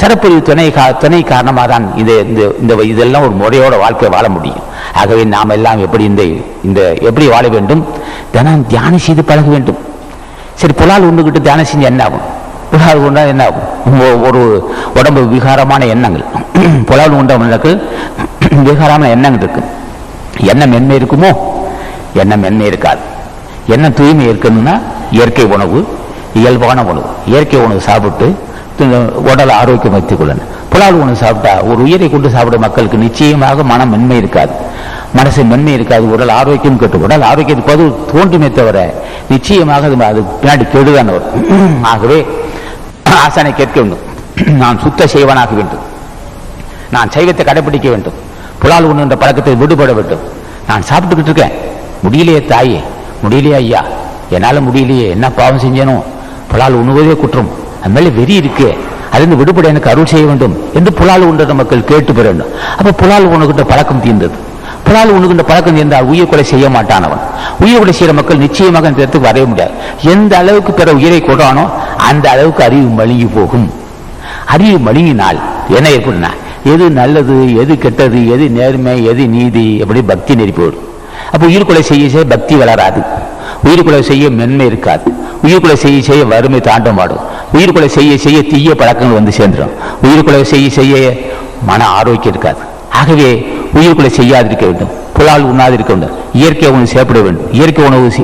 சிறப்பு துணை காரணமாக தான் இதெல்லாம் ஒரு முறையோட வாழ்க்கை வாழ முடியும். ஆகவே நாம் எல்லாம் எப்படி எப்படி வாழ வேண்டும்? தினம் தியானம் செய்து பழக வேண்டும். சரி, புலால் உண்டுகிட்டு தியானம் செஞ்சு என்ன ஆகும்? புலால் உண்டா என்ன ஆகும்? ஒரு உடம்பு விகாரமான எண்ணங்கள், புலால் உண்டவனுக்கு விகாரமான எண்ணங்கள் இருக்கு. எண்ணம் மென்மை இருக்குமோ? எண்ணம் மென்மை இருக்காது. எண்ணம் தூய்மை இருக்கணும்னா இயற்கை உணவு, இயல்பான உணவு, இயற்கை உணவு சாப்பிட்டு உடல் ஆரோக்கியம் வைத்துக் கொள்ளணும். புலால் உணவு சாப்பிட்டா ஒரு உயிரை கொண்டு சாப்பிட மக்களுக்கு நிச்சயமாக மனம் மென்மை இருக்காது, மனசு மென்மை இருக்காது, உடல் ஆரோக்கியம் கெட்டு உடல் ஆரோக்கியத்துக்கு பதில் தோன்றுமே தவிர நிச்சயமாக அது பின்னாடி கெடுதான் வரும். ஆகவே ஆசானை கேட்க வேண்டும், நான் சுத்த செய்வனாக வேண்டும், நான் சைவத்தை கடைபிடிக்க வேண்டும், புலால் உண்ணுன்ற பழக்கத்தை விடுபட வேண்டும். நான் சாப்பிட்டுக்கிட்டு இருக்கேன், முடியலையே தாயே, முடியலையே ஐயா, என்னால் முடியலையே, என்ன பாவம் செஞ்சேனோ, புலால் உண்ணுவதே குற்றம், அது மேலே வெறி இருக்கு, அதிலிருந்து விடுபட எனக்கு அருள் செய்ய வேண்டும் என்று புலால் உண்ட மக்கள் கேட்டு பெற வேண்டும். அப்போ புலால் உண்ணுகின்ற பழக்கம் தீர்ந்தது. புலால் உண்ணுகின்ற பழக்கம் தீர்ந்தால் உயிர் கொலை செய்ய மாட்டானவன். உயிர் கொலை செய்கிற மக்கள் நிச்சயமாக இந்த இடத்துக்கு வரைய முடியாது. எந்த அளவுக்கு பிற உயிரை கொடானோ அந்த அளவுக்கு அறிவு மழுங்கி போகும். அறிவு மழுங்கினால் என்ன ஏற்படுனா, எது நல்லது, எது கெட்டது, எது நேர்மை, எது நீதி, எப்படி பக்தி நெறி போடும். அப்போ உயிர்கொலை செய்ய பக்தி வளராது, உயிர்கொலை செய்ய மென்மை இருக்காது, உயிர்கொலை செய்ய வறுமை தாண்டமாடும், உயிர்கொலை செய்ய தீய பழக்கங்கள் வந்து சேர்ந்துடும், உயிர்கொலை செய்ய மன ஆரோக்கியம் இருக்காது. ஆகவே உயிர்கொலை செய்யாதிருக்க வேண்டும், புலால் உண்ணாதிருக்க வேண்டும், இயற்கை உணவு சாப்பிட வேண்டும்.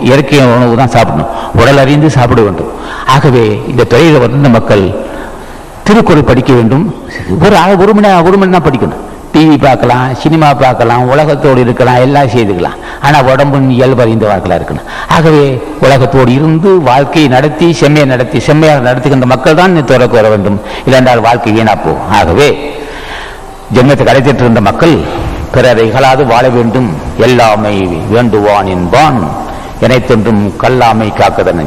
இயற்கை உணவு தான் சாப்பிடணும், உடல் அறிந்து சாப்பிட வேண்டும். ஆகவே இந்த துறையில் வந்த மக்கள் திருக்குறள் படிக்க வேண்டும். ஒரு மணி தான் படிக்கணும். டிவி பார்க்கலாம், சினிமா பார்க்கலாம், உலகத்தோடு இருக்கலாம், எல்லாம் செய்துக்கலாம். ஆனால் உடம்பு இயல்பு அறிந்த வாழ்க்கையாக இருக்கணும். ஆகவே உலகத்தோடு இருந்து வாழ்க்கையை நடத்தி செம்மையாக நடத்துகின்ற மக்கள் தான் துறைக்கு வர வேண்டும். இல்லைன்றால் வாழ்க்கை வீணா போகும். ஆகவே ஜென்மத்தை கடைத்திட்டு இருந்த மக்கள் பிறரை இகழாது வாழ வேண்டும். எல்லாமை வேண்டுவான் என்பான், எனைத்தொன்றும் கல்லாமை காக்கதன்.